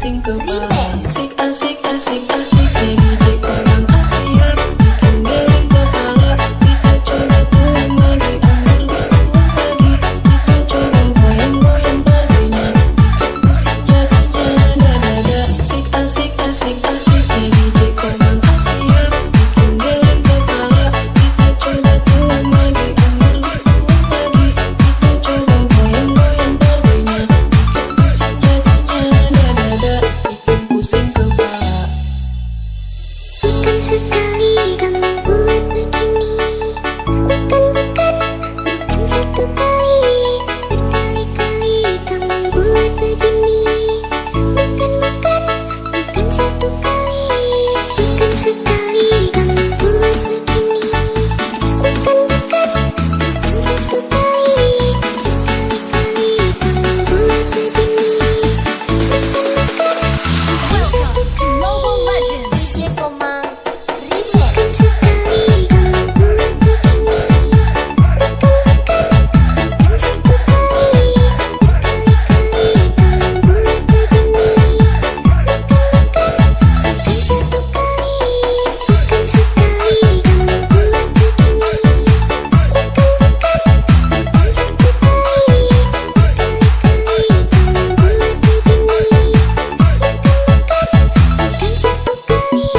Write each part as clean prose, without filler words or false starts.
pusing kepala. Asik asik asik asik jadi orang Asia. Bikin geleng kepala. Kita coba tuang lagi, ambil dituang lagi. Kita coba goyang-goyang badannya. Bikin pusing jadinya dada-dada. Asik asik asik jadi orang Asia. Bikin geleng kepala. Kita coba tuang lagi, ambil dituang lagi. Kita coba goyang-goyang badannya. Bikin pusing jadinya dada-dada. Bikin pusing kepala. Bukan sekali kamu buat begini. Bukan satu kali. Berkali-kali kamu buat begini. Bukan satu kali. Bukan sekali kamu buat begini. Bukan satu kali. Berkali-kali kamu buat begini. Welcome to Mobile Legends. DJ Komang Remix. Bukan sekali kamu buat begini. Bukan satu kali. Berkali-kali kamu buat begini. Bukan satu kali. Bukan sekali kamu buat begini. Bukan satu kali. Berkali-kali kamu buat begini. Bukan satu kali.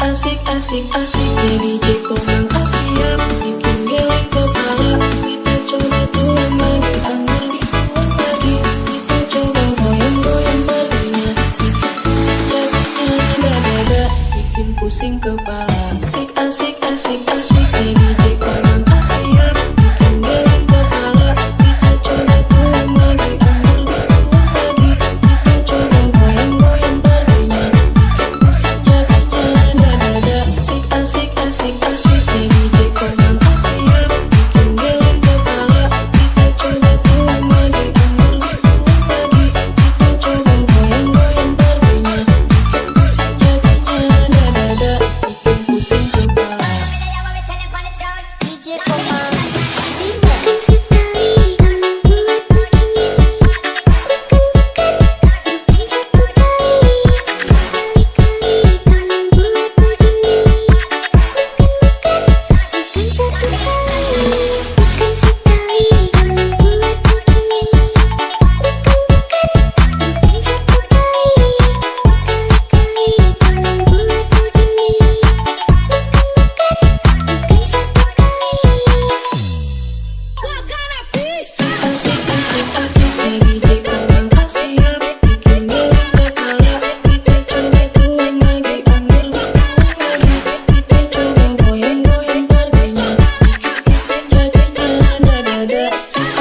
Asik asik asik jadi orang Asia. Bikin geleng kepala. Kita coba tuang lagi, ambil dituang lagi. Kita coba goyang-goyang badannya. Bikin pusing jadinya dada-dada. Bikin pusing kepala. Asik asik asik jadi orang Asia. Bikin geleng kepala. Kita coba tuang lagi, ambil dituang lagi. Kita coba goyang-goyang badannya. Bikin pusing jadinya dada-dada. Asik asik asik jadi orang Asia. Bikin geleng kepala. Kita coba tuang lagi, ambil dituang lagi. Kita coba goyang-goyang badannya. Bikin pusing jadinya dada-dada. Bikin pusing kepala. DJ Komang Remix. Bukan sekali kamu buat begini. Bukan satu kali. Berkali-kali kamu buat begini. Bukan satu kali. Bukan sekali kamu buat begini. Bukan satu kali. Berkali-kali kamu buat begini. Bukan satu kali. Asik asik asik jadi orang Asia. Bikin geleng kepala. Kita coba tuang lagi, ambil dituang lagi. Kita coba goyang-goyang badannya. Bikin pusing jadinya dada-dada.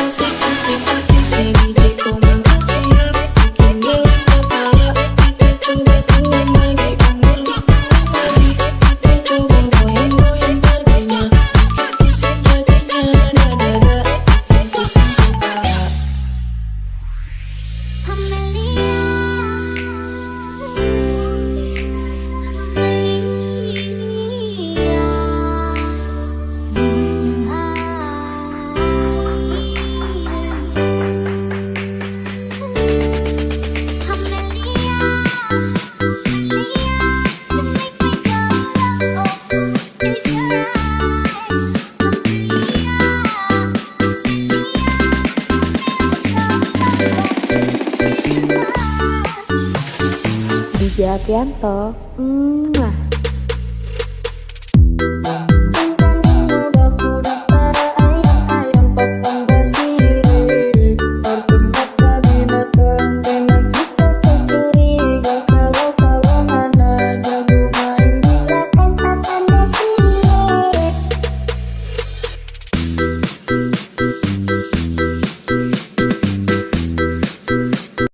Asik asik asik jadi orang Asia. Bikin geleng kepala. Kita coba tuang lagi, ambil dituang lagi. Kita coba goyang-goyang badannya. Bikin pusing jadinya dada-dada. Bikin pusing kepala. DJ Akianto.